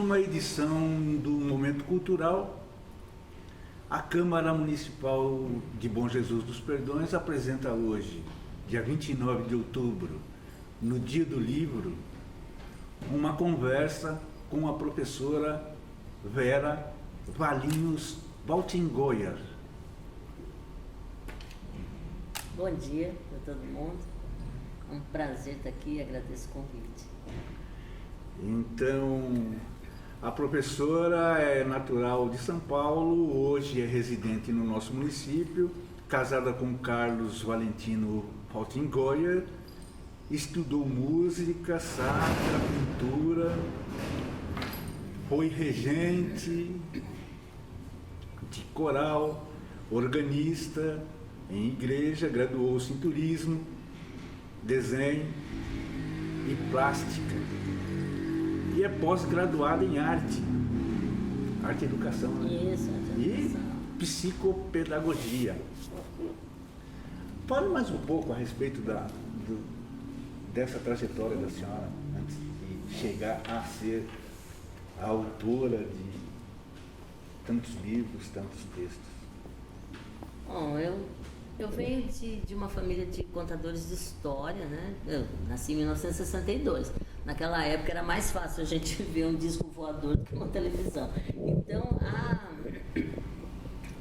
uma edição do Momento Cultural. A Câmara Municipal de Bom Jesus dos Perdões apresenta hoje, dia 29 de outubro, no Dia do Livro, uma conversa com a professora Vera Valinhos Baltingoyer. Bom dia para todo mundo. É um prazer estar aqui e agradeço o convite. Então, a professora é natural de São Paulo, hoje é residente no nosso município, casada com Carlos Valentino Baltingoyer, estudou música, sacra, pintura, foi regente de coral, organista em igreja, graduou-se em turismo, desenho e plástica. E é pós-graduada em arte e educação, né? Isso, arte e educação. E psicopedagogia. Fale mais um pouco a respeito dessa trajetória da senhora, antes de chegar a ser a autora de tantos livros, tantos textos. Bom, eu venho de uma família de contadores de história, né? Eu nasci em 1962. Naquela época era mais fácil a gente ver um disco voador do que uma televisão. Então,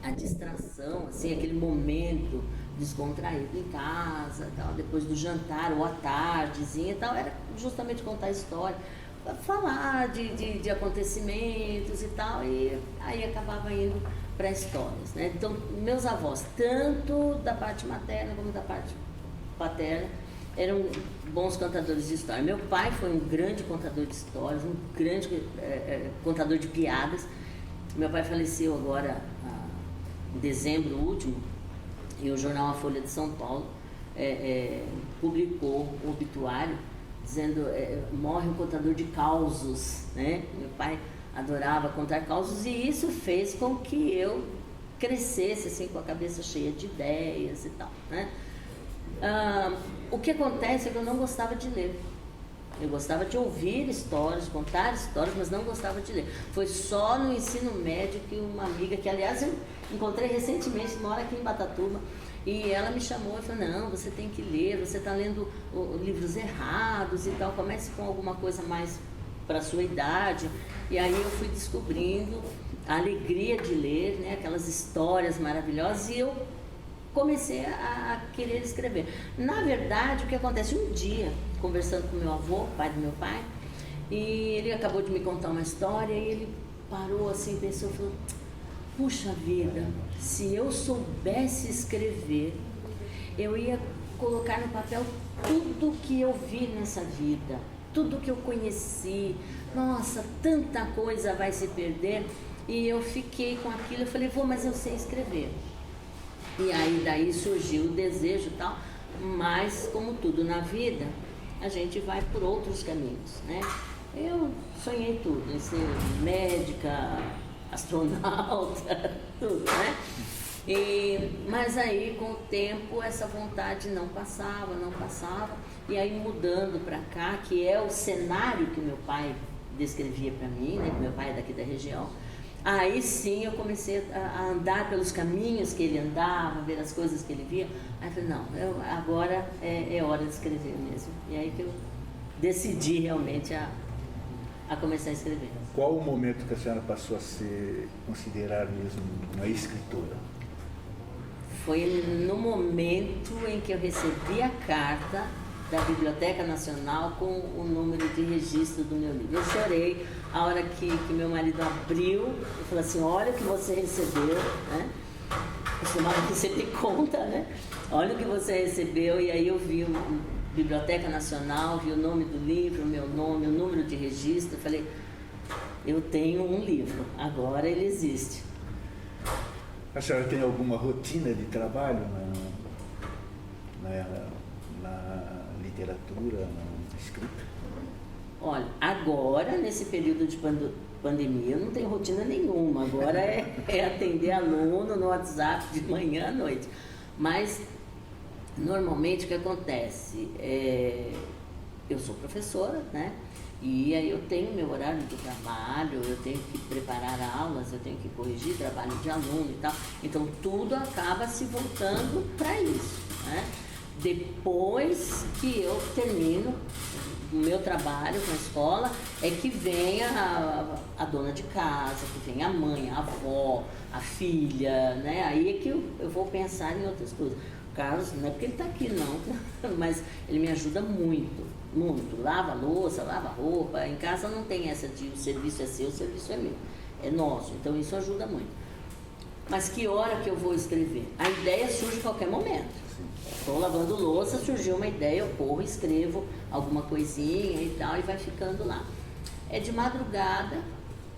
a distração, assim, aquele momento descontraído em casa, tal, depois do jantar ou à tardezinha e tal, era justamente contar história, falar de acontecimentos e tal, e aí acabava indo para histórias, né? Então, meus avós, tanto da parte materna como da parte paterna, eram bons contadores de história. Meu pai foi um grande contador de histórias, um grande contador de piadas. Meu pai faleceu agora em dezembro último, e o jornal A Folha de São Paulo publicou um obituário dizendo morre um contador de causos, né? Meu pai adorava contar causos e isso fez com que eu crescesse assim com a cabeça cheia de ideias e tal, né? O que acontece é que eu não gostava de ler. Eu gostava de ouvir histórias, contar histórias, mas não gostava de ler. Foi só no ensino médio que uma amiga, que aliás eu encontrei recentemente, mora aqui em Bataduba, e ela me chamou e falou, não, você tem que ler, você está lendo livros errados e tal, comece com alguma coisa mais para a sua idade. E aí eu fui descobrindo a alegria de ler, né, aquelas histórias maravilhosas, e eu comecei a querer escrever. Na verdade, o que acontece, um dia, conversando com meu avô, pai do meu pai, e ele acabou de me contar uma história, e ele parou assim, pensou, falou, puxa vida, se eu soubesse escrever, eu ia colocar no papel tudo que eu vi nessa vida, tudo que eu conheci, nossa, tanta coisa vai se perder. E eu fiquei com aquilo, eu falei, mas eu sei escrever. E aí daí surgiu o desejo e tal, mas como tudo na vida, a gente vai por outros caminhos, né? Eu sonhei tudo, em ser médica, astronauta, tudo, né? Mas aí com o tempo essa vontade não passava, e aí mudando para cá, que é o cenário que meu pai descrevia para mim, né? Meu pai é daqui da região. Aí sim eu comecei a andar pelos caminhos que ele andava, ver as coisas que ele via. Aí eu falei, não, agora é hora de escrever mesmo. E aí que eu decidi realmente a começar a escrever. Qual o momento que a senhora passou a ser considerada mesmo uma escritora? Foi no momento em que eu recebi a carta da Biblioteca Nacional com o número de registro do meu livro. Eu chorei a hora que meu marido abriu e falou assim, olha o que você recebeu, né? Costumava que sempre conta, né? Olha o que você recebeu, e aí eu vi a Biblioteca Nacional, vi o nome do livro, o meu nome, o número de registro, eu falei, eu tenho um livro, agora ele existe. A senhora tem alguma rotina de trabalho na literatura, na escrita? Olha, agora, nesse período de pandemia, eu não tenho rotina nenhuma. Agora é atender aluno no WhatsApp de manhã à noite. Mas, normalmente, o que acontece? eu sou professora, né? E aí eu tenho meu horário de trabalho, eu tenho que preparar aulas, eu tenho que corrigir trabalho de aluno e tal. Então tudo acaba se voltando para isso, né? Depois que eu termino o meu trabalho com a escola, é que vem a dona de casa, que vem a mãe, a avó, a filha, né? Aí é que eu vou pensar em outras coisas. O Carlos, não é porque ele está aqui não, mas ele me ajuda muito, muito. Lava a louça, lava a roupa. Em casa não tem essa de o serviço é seu, o serviço é meu. É nosso, então isso ajuda muito. Mas que hora que eu vou escrever? A ideia surge a qualquer momento. Estou lavando louça, surgiu uma ideia, eu corro, escrevo alguma coisinha e tal, e vai ficando lá. É de madrugada,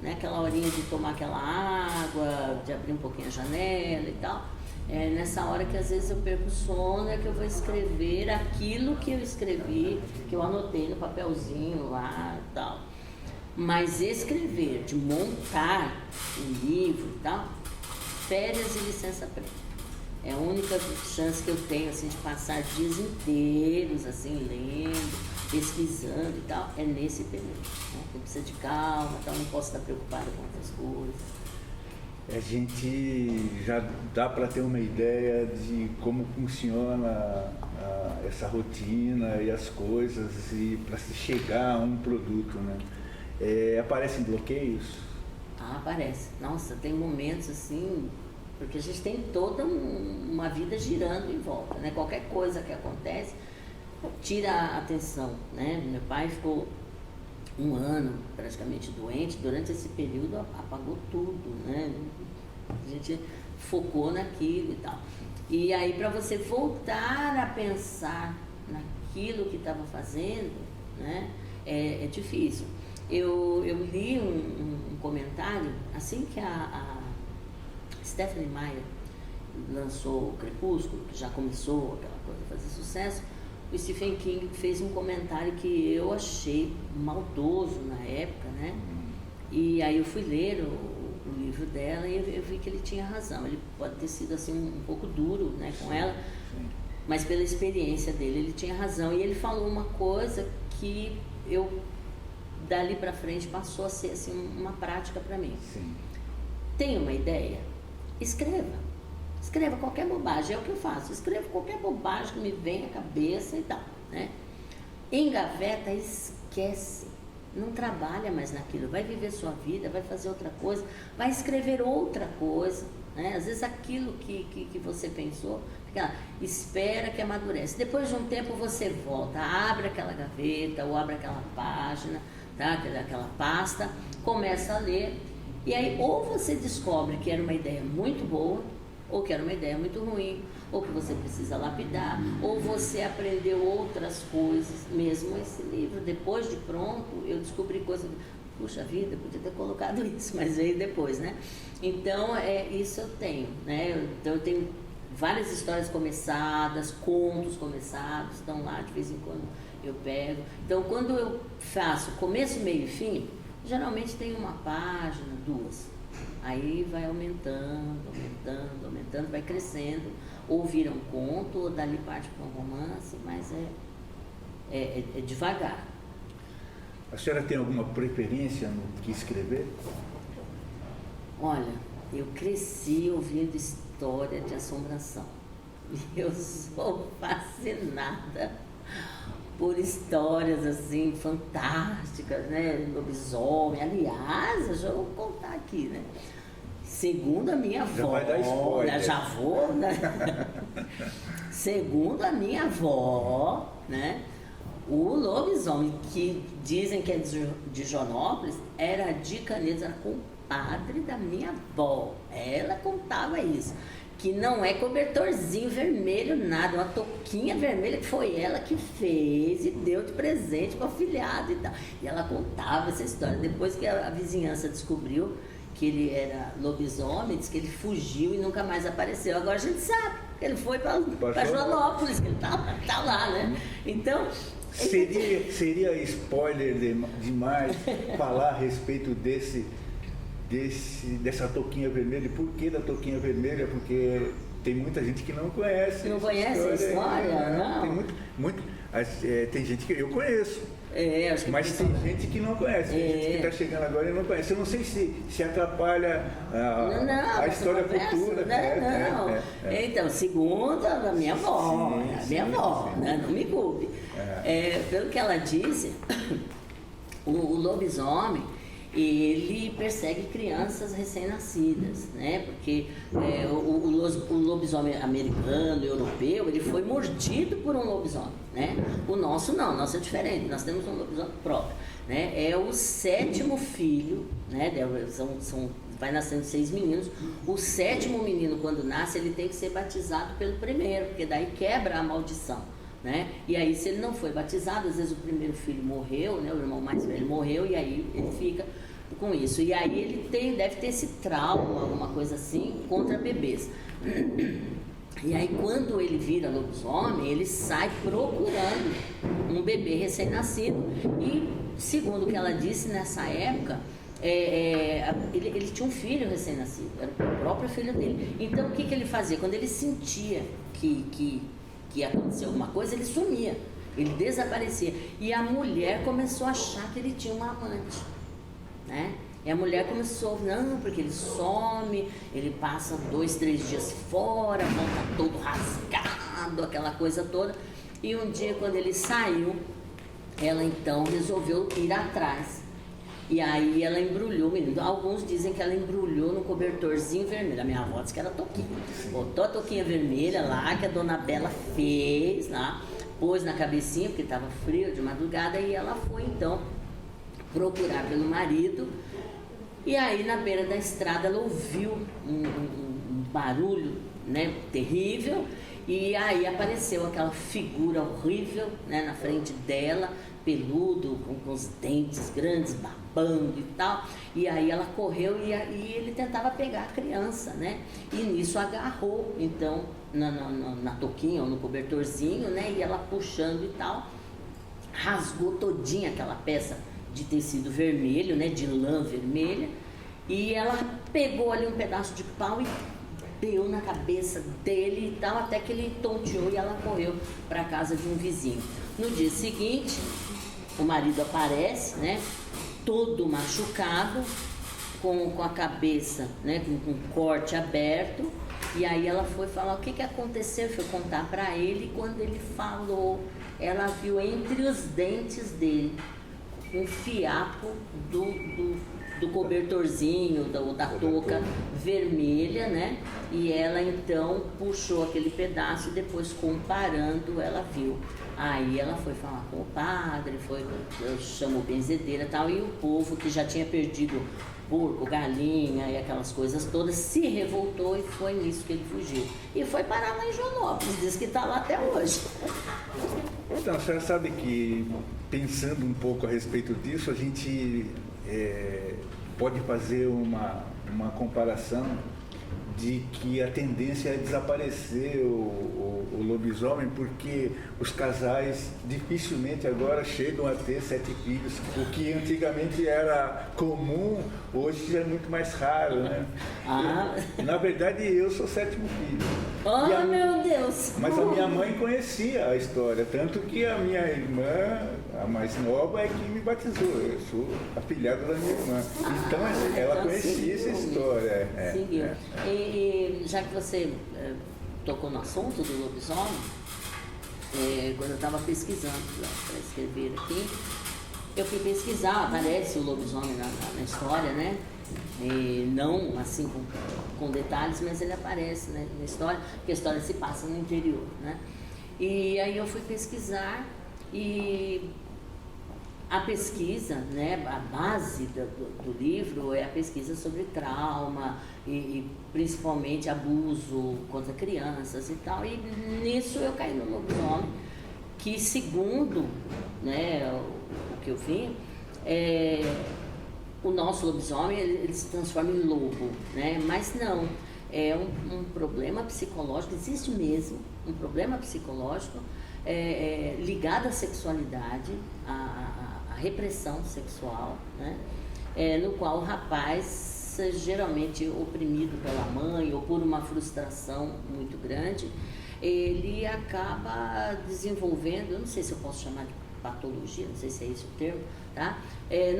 né, aquela horinha de tomar aquela água, de abrir um pouquinho a janela e tal. É nessa hora que às vezes eu perco o sono, é que eu vou escrever aquilo que eu escrevi, que eu anotei no papelzinho lá e tal. Mas escrever, de montar um livro e tal, férias e licença prêmio. É a única chance que eu tenho, assim, de passar dias inteiros, assim, lendo, pesquisando e tal, é nesse período, né? Eu preciso de calma, então não posso estar preocupada com outras coisas. A gente já dá para ter uma ideia de como funciona essa rotina e as coisas, e para se chegar a um produto, né? Aparecem bloqueios? Aparece. Nossa, tem momentos assim... Porque a gente tem toda uma vida girando em volta, né? Qualquer coisa que acontece tira a atenção, né? Meu pai ficou 1 ano praticamente doente, durante esse período apagou tudo, né? A gente focou naquilo e tal. E aí para você voltar a pensar naquilo que estava fazendo, né? É difícil. Eu li um comentário, assim que a Stephenie Meyer lançou o Crepúsculo, que já começou aquela coisa a fazer sucesso, o Stephen King fez um comentário que eu achei maldoso na época, né? E aí eu fui ler o livro dela e eu vi que ele tinha razão. Ele pode ter sido assim um pouco duro, né, com ela, mas pela experiência dele ele tinha razão. E ele falou uma coisa que eu dali para frente passou a ser assim uma prática para mim. Sim. Tem uma ideia? Escreva qualquer bobagem, é o que eu faço, escrevo qualquer bobagem que me vem à cabeça e tal, né? Engaveta, esquece, não trabalha mais naquilo, vai viver sua vida, vai fazer outra coisa, vai escrever outra coisa, né? Às vezes aquilo que você pensou, fica lá, espera que amadurece, depois de um tempo você volta, abre aquela gaveta ou abre aquela página, tá? Aquela pasta, começa a ler. E aí, ou você descobre que era uma ideia muito boa, ou que era uma ideia muito ruim, ou que você precisa lapidar, ou você aprendeu outras coisas, mesmo esse livro. Depois de pronto, eu descobri coisas, puxa vida, eu podia ter colocado isso, mas veio depois, né? Então, isso eu tenho, né? Então, eu tenho várias histórias começadas, contos começados, estão lá, de vez em quando eu pego. Então, quando eu faço começo, meio e fim, geralmente tem uma página, 2. Aí vai aumentando, vai crescendo. Ou vira um conto, ou dali parte para um romance, mas é devagar. A senhora tem alguma preferência no que escrever? Olha, eu cresci ouvindo história de assombração. E eu sou fascinada por histórias assim fantásticas, né? Lobisomem. Aliás, eu já vou contar aqui, né? Segundo a minha avó, já vai dar spoiler. Já vou, né? Segundo a minha avó, né? O lobisomem que dizem que é de Joanópolis era de Canedos, era compadre da minha avó. Ela contava isso. Que não é cobertorzinho vermelho, nada, uma touquinha vermelha que foi ela que fez e deu de presente para o afilhado e tal. E ela contava essa história. Depois que a vizinhança descobriu que ele era lobisomem, disse que ele fugiu e nunca mais apareceu. Agora a gente sabe que ele foi para Joanópolis, que ele tá lá, né? Então... Seria spoiler demais falar a respeito dessa touquinha vermelha. E por que da touquinha vermelha? Porque tem muita gente que não conhece. Não conhece a história? Não. Tem tem gente que eu conheço. Acho que mas tem gente que não conhece, tem gente que está chegando agora e não conhece. Eu não sei se atrapalha a história futura. Não. Então, segundo a minha avó, né? Não me culpe. Pelo que ela disse, o lobisomem, ele persegue crianças recém-nascidas, né? Porque o lobisomem americano, europeu, ele foi mordido por um lobisomem, né? O nosso não, o nosso é diferente, nós temos um lobisomem próprio, né? É o 7º filho, né? Vai nascendo 6 meninos. O 7º menino, quando nasce, ele tem que ser batizado pelo primeiro, porque daí quebra a maldição, né? E aí, se ele não foi batizado, às vezes o primeiro filho morreu, né? O irmão mais velho morreu, e aí ele fica com isso. E aí ele deve ter esse trauma, alguma coisa assim, contra bebês. E aí, quando ele vira lobisomem, ele sai procurando um bebê recém-nascido. E, segundo o que ela disse, nessa época, ele tinha um filho recém-nascido, era o próprio filho dele. Então, o que ele fazia? Quando ele sentia que ia acontecer alguma coisa, ele sumia, ele desaparecia. E a mulher começou a achar que ele tinha uma amante, né? E a mulher começou, não, porque ele some, ele passa 2, 3 dias fora, volta todo rasgado, aquela coisa toda. E um dia, quando ele saiu, ela então resolveu ir atrás. E aí ela embrulhou o menino. Alguns dizem que ela embrulhou no cobertorzinho vermelho. A minha avó disse que era toquinha. Botou a toquinha vermelha lá, que a dona Bela fez lá, pôs na cabecinha, porque estava frio de madrugada, e ela foi então procurar pelo marido. E aí, na beira da estrada, ela ouviu um barulho, né, terrível. E aí apareceu aquela figura horrível, né, na frente dela, peludo, com os dentes grandes, babando e tal. E aí ela correu e ele tentava pegar a criança, né? E nisso agarrou, então, na touquinha ou no cobertorzinho, né? E ela puxando e tal, rasgou todinha aquela peça de tecido vermelho, né? De lã vermelha. E ela pegou ali um pedaço de pau e deu na cabeça dele e tal, até que ele tonteou e ela correu para a casa de um vizinho. No dia seguinte, o marido aparece, né, todo machucado, com a cabeça, né, com um corte aberto. E aí ela foi falar o que aconteceu, foi contar para ele. E quando ele falou, ela viu entre os dentes dele um fiapo do cobertorzinho, da touca vermelha, né? E ela então puxou aquele pedaço e depois, comparando, ela viu. Aí ela foi falar com o padre, chamou benzedeira e tal, e o povo que já tinha perdido porco, galinha e aquelas coisas todas, se revoltou, e foi nisso que ele fugiu. E foi parar lá em Joanópolis, diz que está lá até hoje. Então, a senhora sabe que, pensando um pouco a respeito disso, a gente pode fazer uma comparação de que a tendência é desaparecer o lobisomem, porque os casais dificilmente agora chegam a ter 7 filhos, o que antigamente era comum, hoje já é muito mais raro, né? Na verdade, eu sou o 7º filho. Oh, meu Deus! Mas a minha mãe conhecia a história, tanto que a minha irmã, a mais nova, é que me batizou. Eu sou afilhado da minha irmã. Então, ela conhecia essa história. Seguiu. E já que você tocou no assunto do lobisomem, quando eu estava pesquisando para escrever aqui, eu fui pesquisar, aparece o lobisomem na história, né? E não assim com detalhes, mas ele aparece, né, na história, porque a história se passa no interior, né? E aí eu fui pesquisar, e a pesquisa, né, a base do livro é a pesquisa sobre trauma e principalmente abuso contra crianças e tal. E nisso eu caí no lobisomem, que, segundo, né, o que eu vi, o nosso lobisomem ele se transforma em lobo, né? Mas não, é um problema psicológico, existe mesmo um problema psicológico ligado à sexualidade, à repressão sexual, né? No qual o rapaz criança, geralmente oprimido pela mãe ou por uma frustração muito grande, ele acaba desenvolvendo, eu não sei se eu posso chamar de patologia, não sei se é esse o termo, tá?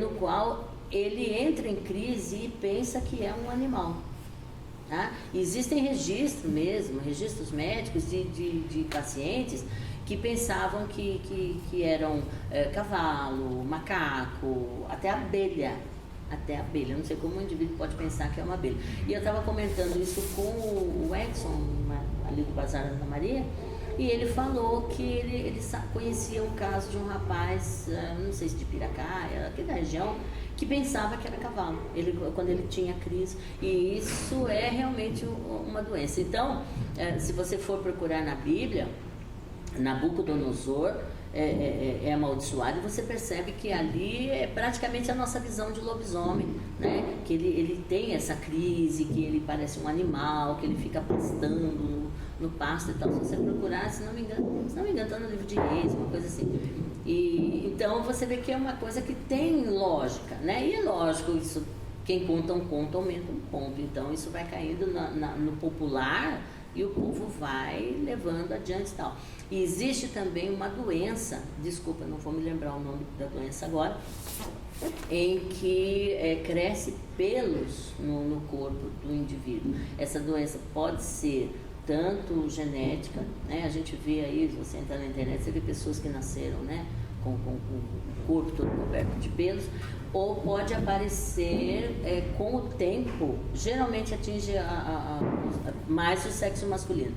No qual ele entra em crise e pensa que é um animal. Tá? Existem registros mesmo, registros médicos de pacientes que pensavam que eram cavalo, macaco, até abelha. Até abelha, eu não sei como um indivíduo pode pensar que é uma abelha. E eu estava comentando isso com o Edson, ali do Bazar Ana Maria, e ele falou que ele conhecia um caso de um rapaz, não sei se de Piracaia, aqui da região, que pensava que era cavalo, quando ele tinha crise, e isso é realmente uma doença. Então, se você for procurar na Bíblia, Nabucodonosor é amaldiçoado, e você percebe que ali é praticamente a nossa visão de lobisomem, né? Que ele tem essa crise, que ele parece um animal, que ele fica pastando no pasto e tal. Se você procurar, se não me engano, está no livro de Reis, uma coisa assim. E então você vê que é uma coisa que tem lógica, né? E é lógico, isso, quem conta um conto aumenta um ponto. Então isso vai caindo no popular e o povo vai levando adiante e tal. E existe também uma doença, desculpa, não vou me lembrar o nome da doença agora, em que cresce pelos no corpo do indivíduo. Essa doença pode ser tanto genética, né? A gente vê aí, se você entrar na internet, você vê pessoas que nasceram, né, com o corpo todo coberto de pelos, ou pode aparecer com o tempo, geralmente atinge mais o sexo masculino,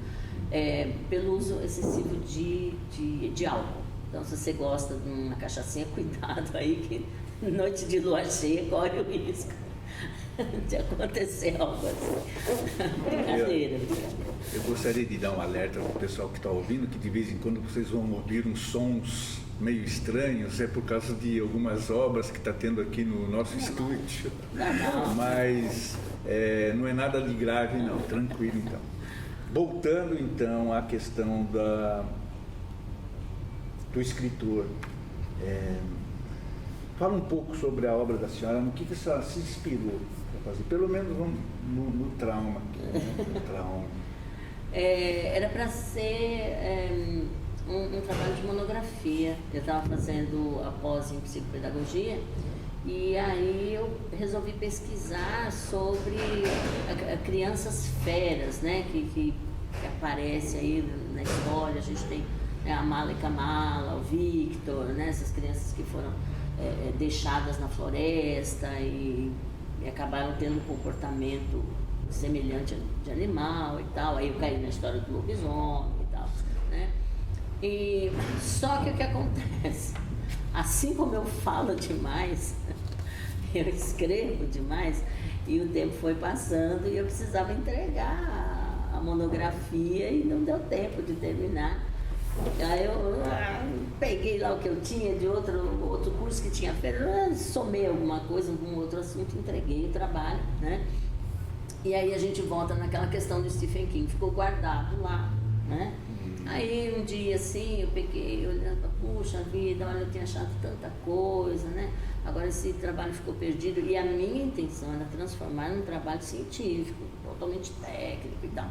pelo uso excessivo de álcool. Então, se você gosta de uma cachaçinha, cuidado aí, que noite de lua cheia corre o risco de acontecer algo assim. Brincadeira. Eu gostaria de dar um alerta para o pessoal que está ouvindo, que de vez em quando vocês vão ouvir uns sons meio estranhos, é por causa de algumas obras que está tendo aqui no nosso estúdio. Mas não é nada de grave não, tranquilo então. Voltando então à questão do escritor, fala um pouco sobre a obra da senhora, no que a senhora se inspirou para fazer, pelo menos no trauma aqui, né? No trauma. Era para ser um trabalho de monografia. Eu estava fazendo a pós em psicopedagogia e aí eu resolvi pesquisar sobre crianças feras, né, que aparece aí na história. A gente tem a Mala e Kamala, o Victor, né, essas crianças que foram deixadas na floresta e acabaram tendo um comportamento semelhante de animal e tal. Aí eu caí na história do lobisomem e tal, né? E só que o que acontece? Assim como eu falo demais, eu escrevo demais, e o tempo foi passando e eu precisava entregar a monografia e não deu tempo de terminar. Aí eu peguei lá o que eu tinha de outro curso que tinha feito, somei alguma coisa, algum outro assunto, entreguei o trabalho, né? E aí a gente volta naquela questão do Stephen King, ficou guardado lá, né? Aí um dia assim, eu peguei, olhando, puxa vida, olha, eu tinha achado tanta coisa, né? Agora esse trabalho ficou perdido, e a minha intenção era transformar num trabalho científico, totalmente técnico e tal.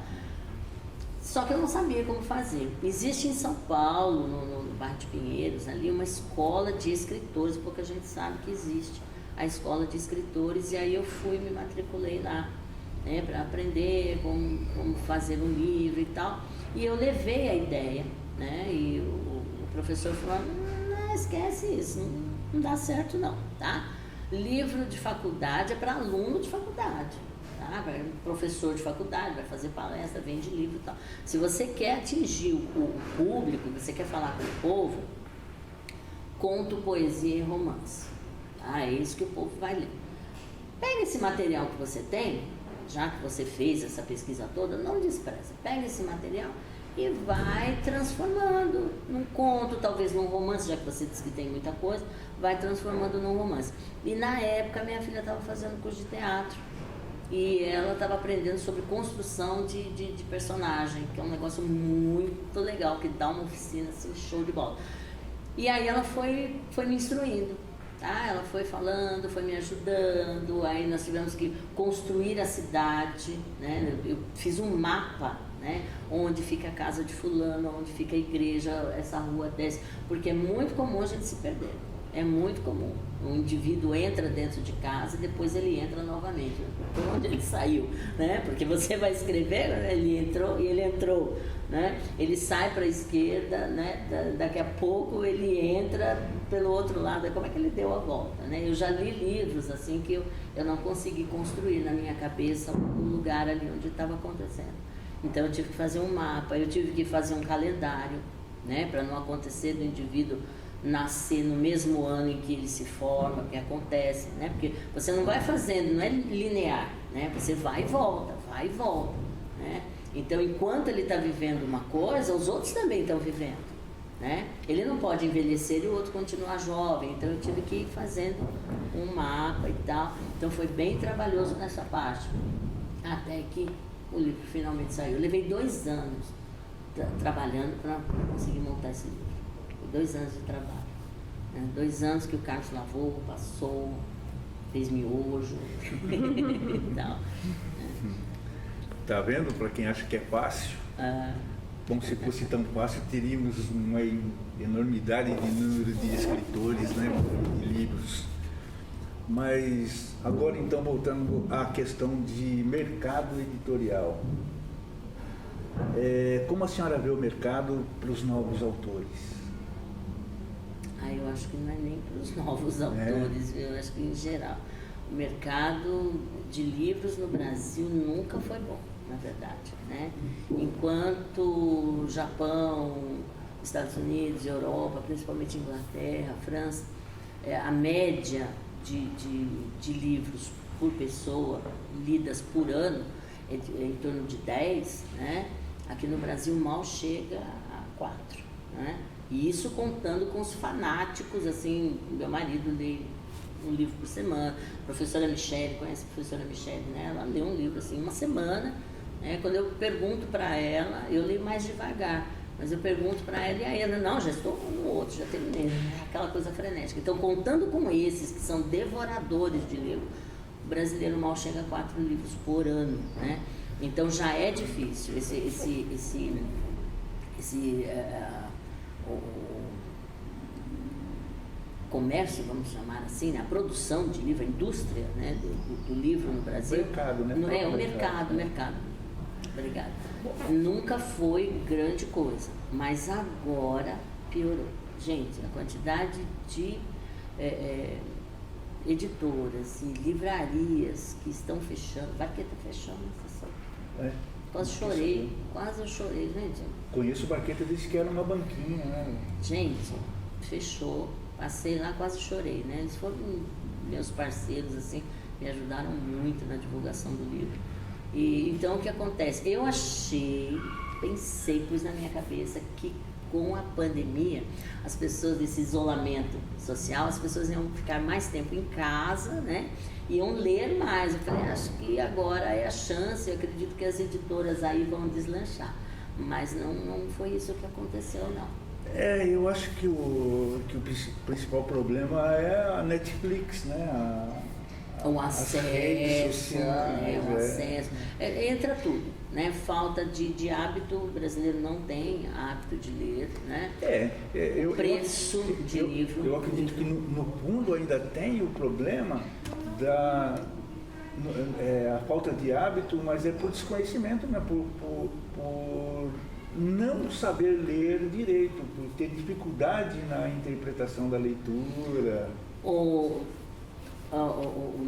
Só que eu não sabia como fazer. Existe em São Paulo, no bairro de Pinheiros, ali, uma escola de escritores, pouca gente sabe que existe a escola de escritores, e aí eu fui, me matriculei lá, né, para aprender como fazer um livro e tal. E eu levei a ideia, né, e o professor falou, não, esquece isso, não dá certo não, tá? Livro de faculdade é para aluno de faculdade. Vai professor de faculdade, vai fazer palestra, vende livro e tal. Se você quer atingir o público, você quer falar com o povo, conto, poesia e romance. Tá? É isso que o povo vai ler. Pega esse material que você tem, já que você fez essa pesquisa toda, não despreza. Pega esse material e vai transformando num conto, talvez num romance, já que você disse que tem muita coisa, vai transformando num romance. E na época minha filha estava fazendo curso de teatro. E ela estava aprendendo sobre construção de personagem, que é um negócio muito legal, que dá uma oficina assim, show de bola. E aí ela foi me instruindo. tá? Ela foi falando, foi me ajudando, aí nós tivemos que construir a cidade, né? Eu fiz um mapa, né? Onde fica a casa de fulano, onde fica a igreja, essa rua desce, porque é muito comum a gente se perder. É muito comum. O indivíduo entra dentro de casa e depois ele entra novamente. Por onde ele saiu, né? Porque você vai escrever, né? Ele entrou, né? Ele sai para a esquerda, né? Daqui a pouco ele entra pelo outro lado. Como é que ele deu a volta, né? Eu já li livros assim que eu não consegui construir na minha cabeça o lugar ali onde estava acontecendo. Então eu tive que fazer um mapa, eu tive que fazer um calendário, né? Para não acontecer do indivíduo nascer no mesmo ano em que ele se forma, que acontece, né? Porque você não vai fazendo, não é linear, né? Você vai e volta, né? Então, enquanto ele está vivendo uma coisa, os outros também estão vivendo, né? Ele não pode envelhecer e o outro continuar jovem, então eu tive que ir fazendo um mapa e tal. Então, foi bem trabalhoso nessa parte, até que o livro finalmente saiu. Eu levei 2 anos trabalhando para conseguir montar esse livro. 2 anos de trabalho, né? 2 anos que o Carlos lavou, passou, fez miojo e tal. Tá vendo? Para quem acha que é fácil, bom, se fosse tão fácil, teríamos uma enormidade de número de escritores, né? De livros. Mas agora então voltando à questão de mercado editorial. Como a senhora vê o mercado para os novos autores? Eu acho que não é nem para os novos autores, eu acho que em geral. O mercado de livros no Brasil nunca foi bom, na verdade, né? Enquanto Japão, Estados Unidos, Europa, principalmente Inglaterra, França, a média de livros por pessoa lidas por ano é em torno de 10, né? Aqui no Brasil mal chega a 4, né? E isso contando com os fanáticos, assim, meu marido lê um livro por semana, a professora Michele, conhece a professora Michele, né? Ela lê um livro, assim, uma semana, né? Quando eu pergunto para ela, eu leio mais devagar, mas eu pergunto para ela, e aí ela, não, já estou no outro, já terminei, aquela coisa frenética. Então, contando com esses que são devoradores de livro, o brasileiro mal chega a 4 livros por ano, né? Então, já é difícil o comércio, vamos chamar assim, a produção de livro, a indústria, né, do livro no Brasil. Mercado, né? Não é o mercado. Obrigada. Nunca foi grande coisa, mas agora piorou. Gente, a quantidade de editoras e livrarias que estão fechando, Barqueta fechando, Quase eu chorei, gente. Conheço o Barqueta, disse que era uma banquinha, né? Gente, fechou, passei lá, quase chorei, né? Eles foram meus parceiros, assim, me ajudaram muito na divulgação do livro. E então, o que acontece? Eu pensei, pus na minha cabeça que com a pandemia, as pessoas, desse isolamento social, as pessoas iam ficar mais tempo em casa, né? Iam ler mais. Eu falei, acho que agora é a chance, eu acredito que as editoras aí vão deslanchar. Mas não foi isso que aconteceu, não. Eu acho que o principal problema é a Netflix, né? O acesso, o acesso. Entra tudo, né? Falta de hábito, o brasileiro não tem hábito de ler, né? O preço de livro. Eu acredito que no fundo ainda tem o problema da a falta de hábito, mas é por desconhecimento, né? Por não saber ler direito, por ter dificuldade na interpretação da leitura. O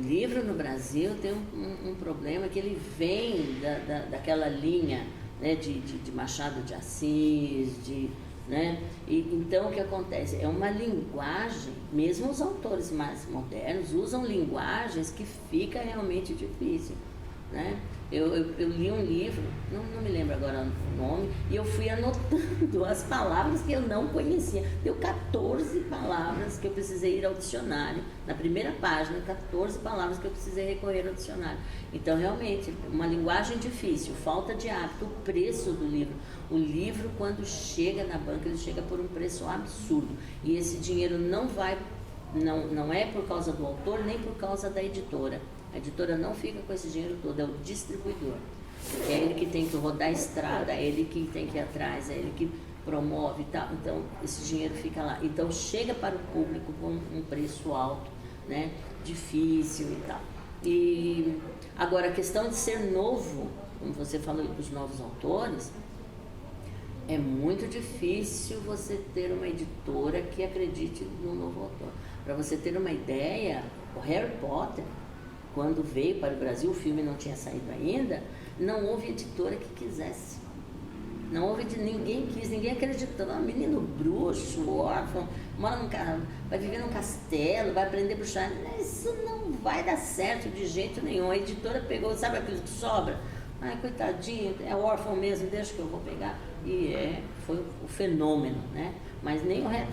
livro no Brasil tem um problema que ele vem daquela linha, né, de Machado de Assis, né? Então, o que acontece? É uma linguagem, mesmo os autores mais modernos usam linguagens que fica realmente difícil, né? Eu li um livro, não me lembro agora o nome, e eu fui anotando as palavras que eu não conhecia. Deu 14 palavras que eu precisei ir ao dicionário. Na primeira página, 14 palavras que eu precisei recorrer ao dicionário. Então, realmente, uma linguagem difícil, falta de hábito, o preço do livro. O livro, quando chega na banca, ele chega por um preço absurdo. E esse dinheiro não vai não é por causa do autor, nem por causa da editora. A editora não fica com esse dinheiro todo, é o distribuidor. É ele que tem que rodar a estrada, é ele que tem que ir atrás, é ele que promove e tal. Então, esse dinheiro fica lá. Então, chega para o público com um preço alto, né? Difícil e tal. E agora, a questão de ser novo, como você falou dos novos autores, é muito difícil você ter uma editora que acredite no novo autor. Para você ter uma ideia, o Harry Potter, quando veio para o Brasil, o filme não tinha saído ainda, não houve editora que quisesse. Não houve, ninguém quis, ninguém acreditou. Um menino bruxo, órfão, mora vai viver num castelo, vai aprender bruxaria. Isso não vai dar certo de jeito nenhum. A editora pegou, sabe aquilo que sobra? Ai, coitadinho, é órfão mesmo, deixa que eu vou pegar. E foi o fenômeno, né? Mas nem o Harry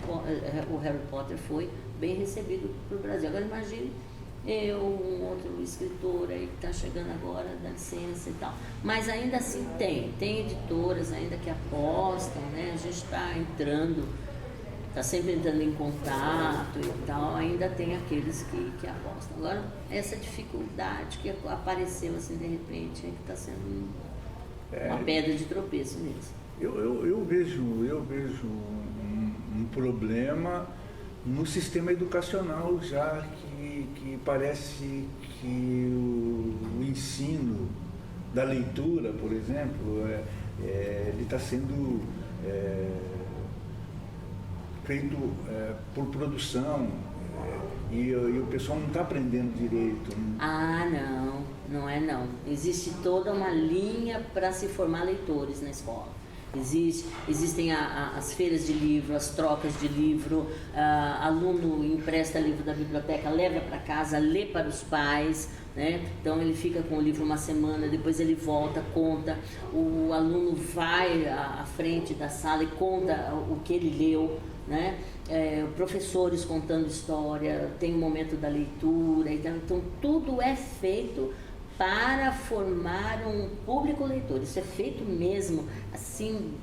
Potter foi bem recebido para o Brasil. Agora imagine um outro escritor aí que está chegando agora, dá licença e tal. Mas ainda assim tem editoras ainda que apostam, né? A gente está sempre entrando em contato e tal, ainda tem aqueles que apostam. Agora, essa dificuldade que apareceu assim de repente, é que está sendo uma pedra de tropeço mesmo. Eu vejo um problema no sistema educacional já que parece que o ensino da leitura, por exemplo, ele está sendo feito por produção e o pessoal não está aprendendo direito. Ah, não é não. Existe toda uma linha para se formar leitores na escola. Existem as feiras de livro, as trocas de livro, aluno empresta livro da biblioteca, leva para casa, lê para os pais, né? Então ele fica com o livro uma semana, depois ele volta, conta, o aluno vai à frente da sala e conta o que ele leu, né? Professores contando história, tem o momento da leitura, então tudo é feito para formar um público leitor. Isso é feito mesmo, assim,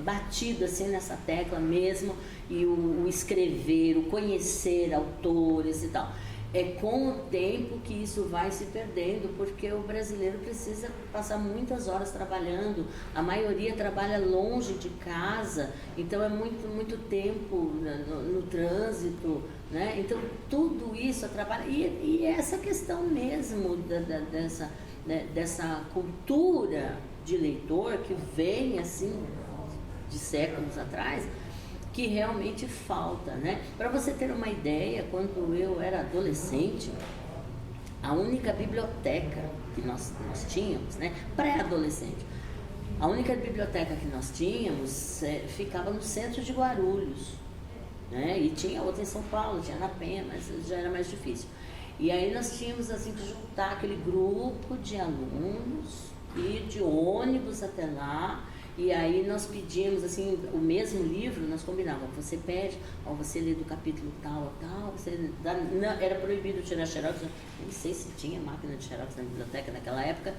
batido assim nessa tecla mesmo, e o escrever, o conhecer autores e tal. É com o tempo que isso vai se perdendo, porque o brasileiro precisa passar muitas horas trabalhando, a maioria trabalha longe de casa, então é muito tempo no trânsito, né? Então tudo isso atrapalha, e essa questão mesmo dessa cultura de leitor que vem assim de séculos atrás, que realmente falta, né? Para você ter uma ideia, quando eu era adolescente, a única biblioteca que nós tínhamos, né? Pré-adolescente, a única biblioteca que nós tínhamos ficava no centro de Guarulhos, né? E tinha outra em São Paulo, tinha na Penha, mas já era mais difícil. E aí nós tínhamos assim que juntar aquele grupo de alunos, ir de ônibus até lá. E aí nós pedíamos, assim, o mesmo livro, nós combinávamos, você pede, você lê do capítulo tal, você dá, não, era proibido tirar xerox, nem sei se tinha máquina de xerox na biblioteca naquela época,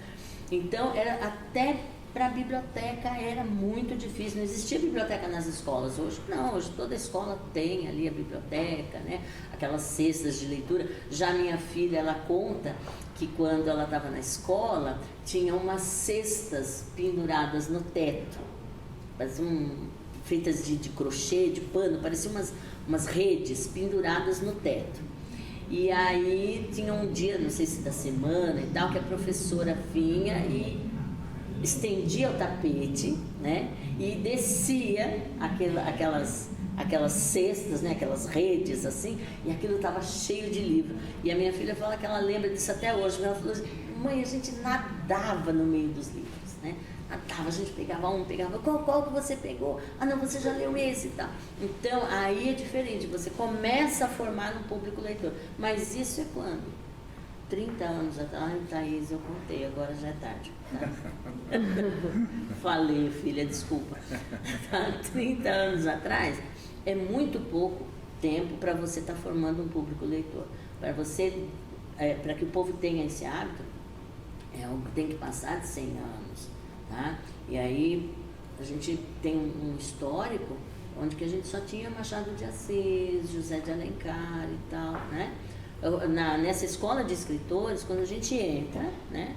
então era até para a biblioteca era muito difícil, não existia biblioteca nas escolas, hoje não, hoje toda escola tem ali a biblioteca, né? Aquelas cestas de leitura. Já minha filha, ela conta que quando ela estava na escola, tinha umas cestas penduradas no teto, feitas de crochê, de pano, pareciam umas redes penduradas no teto. E aí tinha um dia, não sei se da semana e tal, que a professora vinha e estendia o tapete, né? E descia aquelas cestas, né? Aquelas redes assim, e aquilo estava cheio de livro. E a minha filha fala que ela lembra disso até hoje. Ela falou assim: mãe, a gente nadava no meio dos livros, né? Nadava, a gente pegava qual que você pegou? Ah, não, você já leu esse e tal. Então, aí é diferente, você começa a formar um público leitor. Mas isso é quando? 30 anos atrás. Ai, Thaís, eu contei, agora já é tarde. Tá? Falei, filha, desculpa. 30 anos atrás é muito pouco tempo para você estar formando um público leitor. Para que o povo tenha esse hábito, é algo que tem que passar de 100 anos. Tá? E aí a gente tem um histórico onde que a gente só tinha Machado de Assis, José de Alencar e tal, né? Nessa escola de escritores, quando a gente entra, né?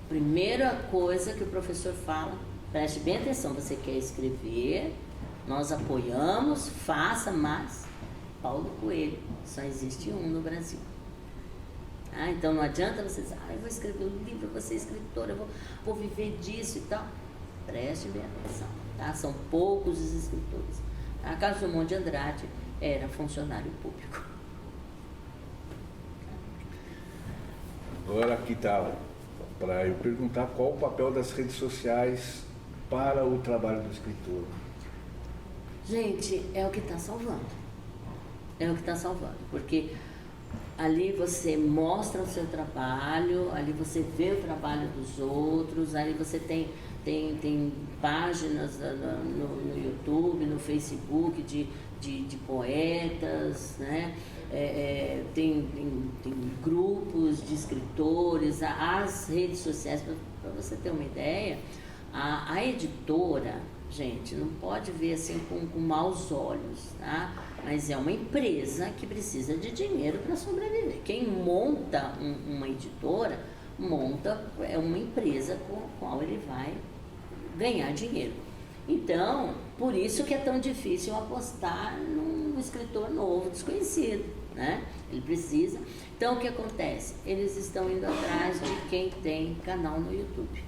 Primeira coisa que o professor fala, preste bem atenção, você quer escrever, nós apoiamos, faça, mas Paulo Coelho, só existe um no Brasil. Então não adianta você dizer, eu vou escrever um livro, eu vou ser escritora, eu vou viver disso e tal. Preste bem atenção, tá? São poucos os escritores. A Carlos Drummond de Andrade era funcionário público. Agora aqui está para eu perguntar qual o papel das redes sociais para o trabalho do escritor. Gente, é o que está salvando. É o que está salvando, porque ali você mostra o seu trabalho, ali você vê o trabalho dos outros, ali você tem páginas no YouTube, no Facebook de poetas, né? Tem grupos de escritores, as redes sociais, para você ter uma ideia, a editora, gente, não pode ver assim com maus olhos, tá? Mas é uma empresa que precisa de dinheiro para sobreviver. Quem monta uma editora, é uma empresa com a qual ele vai ganhar dinheiro. Então, por isso que é tão difícil apostar num escritor novo, desconhecido, né? Ele precisa. Então, o que acontece? Eles estão indo atrás de quem tem canal no YouTube.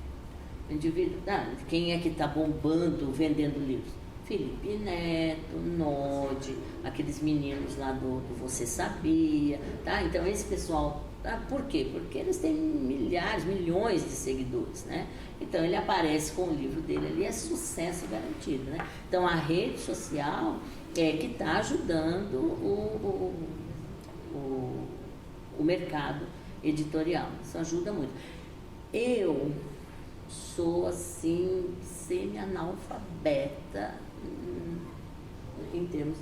Quem é que está bombando, vendendo livros? Felipe Neto, Nodi, aqueles meninos lá do Você Sabia, tá? Então, esse pessoal, por quê? Porque eles têm milhões de seguidores, né? Então, ele aparece com o livro dele ali, é sucesso garantido, né? Então, a rede social é que está ajudando o mercado editorial. Isso ajuda muito. Eu sou, assim, semi-analfabeta em termos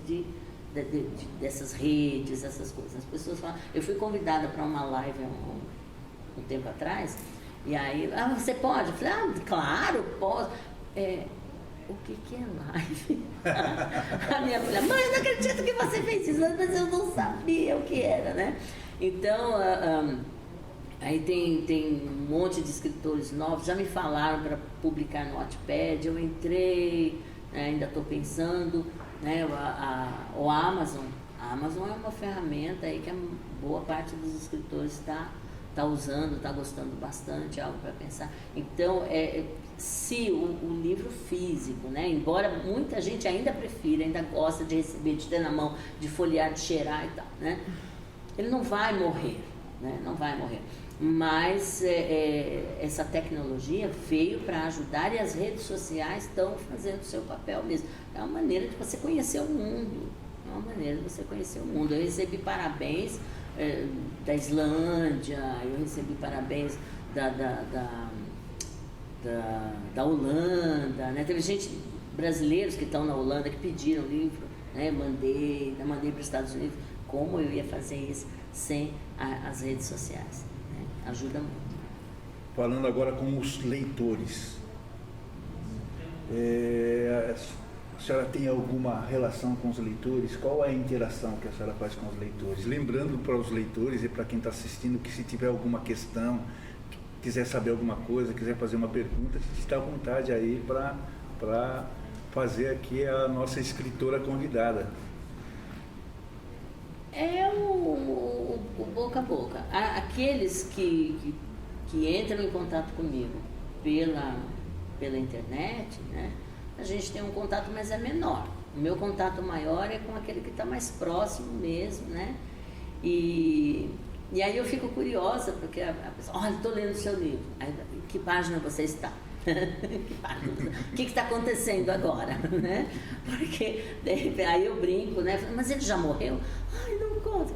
dessas redes, essas coisas. As pessoas falam... Eu fui convidada para uma live um tempo atrás, e aí, você pode? Eu falei, claro, posso. O que é live? A minha filha, mãe, eu não acredito que você fez isso, mas eu não sabia o que era, né? Então, aí tem um monte de escritores novos, já me falaram para publicar no Wattpad, eu entrei, ainda estou pensando, né? O Amazon. A Amazon é uma ferramenta aí que a boa parte dos escritores está usando, está gostando bastante, algo para pensar. Então, se o livro físico, né, embora muita gente ainda prefira, ainda gosta de receber, de ter na mão, de folhear, de cheirar e tal, né, ele não vai morrer, né, não vai morrer. Mas essa tecnologia veio para ajudar e as redes sociais estão fazendo o seu papel mesmo. É uma maneira de você conhecer o mundo, Eu recebi parabéns da Islândia, eu recebi parabéns da Holanda, né? Teve gente, brasileiros que estão na Holanda, que pediram livro, né? Mandei para os Estados Unidos. Como eu ia fazer isso sem as redes sociais, né? Ajuda muito. Falando agora com os leitores, a senhora tem alguma relação com os leitores? Qual é a interação que a senhora faz com os leitores? Lembrando para os leitores e para quem está assistindo que se tiver alguma questão, quiser saber alguma coisa, quiser fazer uma pergunta, está à vontade aí para fazer aqui a nossa escritora convidada. É o boca a boca. Aqueles que entram em contato comigo pela internet, né? A gente tem um contato, mas é menor. O meu contato maior é com aquele que está mais próximo mesmo, né? E aí eu fico curiosa, porque a pessoa, olha, estou lendo o seu livro. Aí, que página você está? O que está acontecendo agora? Né? Porque aí eu brinco, né? Mas ele já morreu? Ai, não conta.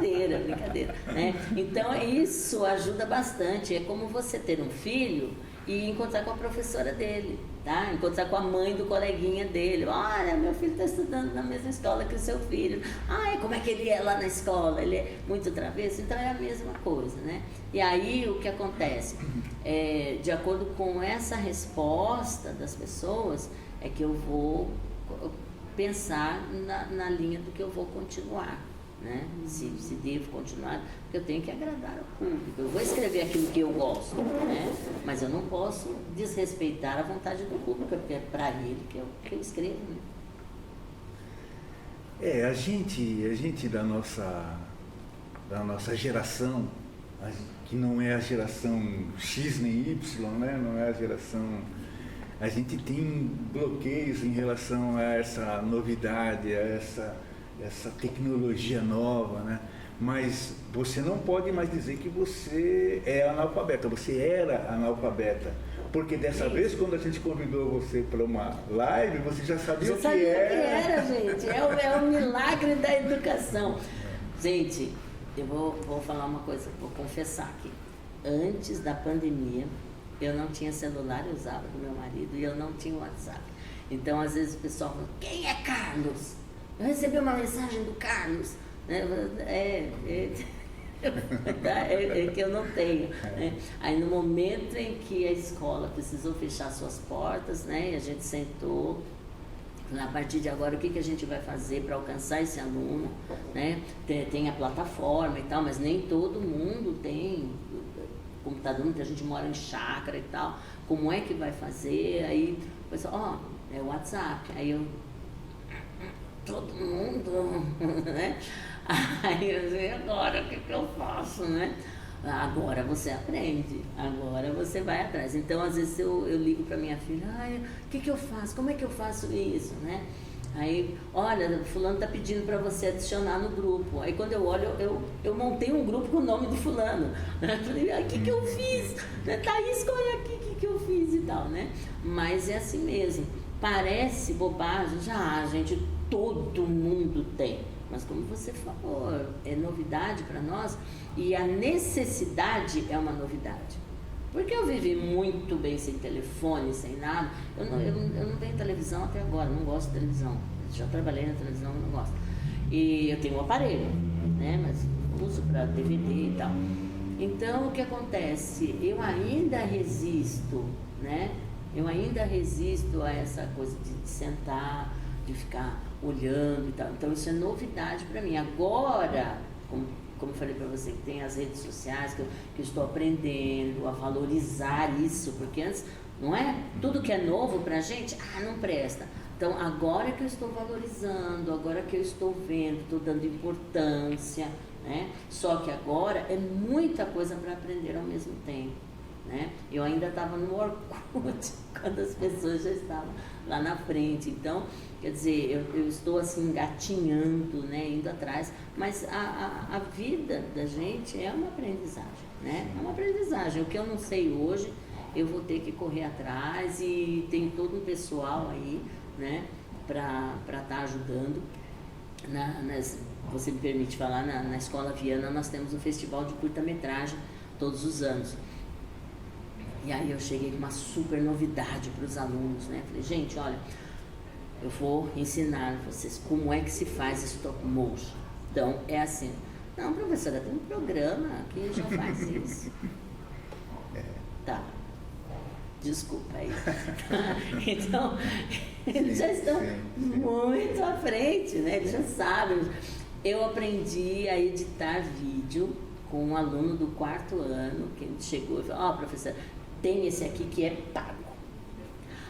Brincadeira. Né? Então isso ajuda bastante. É como você ter um filho e encontrar com a professora dele, tá? Encontrar com a mãe do coleguinha dele. Olha, meu filho está estudando na mesma escola que o seu filho. Ai, como é que ele é lá na escola? Ele é muito travesso? Então é a mesma coisa, né? E aí o que acontece? De acordo com essa resposta das pessoas, é que eu vou pensar na linha do que eu vou continuar, né? Se devo continuar, porque eu tenho que agradar ao público. Eu vou escrever aquilo que eu gosto, né? Mas eu não posso desrespeitar a vontade do público, porque é para ele que eu escrevo, né? A gente da nossa geração, que não é a geração X nem Y, né? Não é a geração... A gente tem bloqueios em relação a essa novidade, a essa tecnologia nova, né? Mas você não pode mais dizer que você é analfabeta, você era analfabeta. Porque dessa vez, quando a gente convidou você para uma live, você já sabia o que era, gente. É o milagre da educação. Gente, eu vou falar uma coisa, vou confessar aqui. Antes da pandemia, eu não tinha celular, eu usava do meu marido, e eu não tinha WhatsApp. Então, às vezes o pessoal fala, quem é Carlos? Eu recebi uma mensagem do Carlos. É que eu não tenho, né? Aí no momento em que a escola precisou fechar suas portas, né, e a gente sentou, a partir de agora o que a gente vai fazer para alcançar esse aluno, né? Tem a plataforma e tal, mas nem todo mundo tem computador, muita gente mora em chácara e tal, como é que vai fazer? Aí o pessoal, é o WhatsApp, aí eu, todo mundo, né? Aí eu disse, agora o que eu faço, né? Agora você aprende, agora você vai atrás. Então, às vezes eu ligo para minha filha, o que eu faço? Como é que eu faço isso, né? Aí, olha, fulano está pedindo para você adicionar no grupo. Aí quando eu olho, eu montei um grupo com o nome do fulano. Eu falei, o que eu fiz? Thaís, olha aqui o que eu fiz e tal, né? Mas é assim mesmo. Parece bobagem, gente, todo mundo tem. Mas como você falou, é novidade para nós e a necessidade é uma novidade. Porque eu vivi muito bem sem telefone, sem nada. Eu não tenho televisão até agora, não gosto de televisão. Já trabalhei na televisão, não gosto. E eu tenho um aparelho, né? Mas uso para DVD e tal. Então, o que acontece? Eu ainda resisto, né? Eu ainda resisto a essa coisa de sentar, de ficar olhando e tal. Então, isso é novidade para mim. Agora, como eu falei para você, que tem as redes sociais, que eu estou aprendendo a valorizar isso, porque antes, não é? Tudo que é novo para a gente, não presta. Então, agora que eu estou valorizando, agora que eu estou vendo, estou dando importância, né? Só que agora é muita coisa para aprender ao mesmo tempo, né? Eu ainda estava no Orkut, quando as pessoas já estavam lá na frente. Então, quer dizer, eu estou assim engatinhando, né, indo atrás, mas a vida da gente é uma aprendizagem, né? É uma aprendizagem. O que eu não sei hoje, eu vou ter que correr atrás e tem todo um pessoal aí, né, para estar ajudando. Você me permite falar, na Escola Viana nós temos um festival de curta-metragem todos os anos. E aí eu cheguei com uma super novidade para os alunos, né? Falei, gente, olha, eu vou ensinar vocês como é que se faz stop motion. Então, é assim. Não, professora, tem um programa que já faz isso. Tá. Desculpa aí. Então, eles já estão muito à frente, né? Eles já sabem. Eu aprendi a editar vídeo com um aluno do 4º ano, que chegou e falou, professora, tem esse aqui que é pago.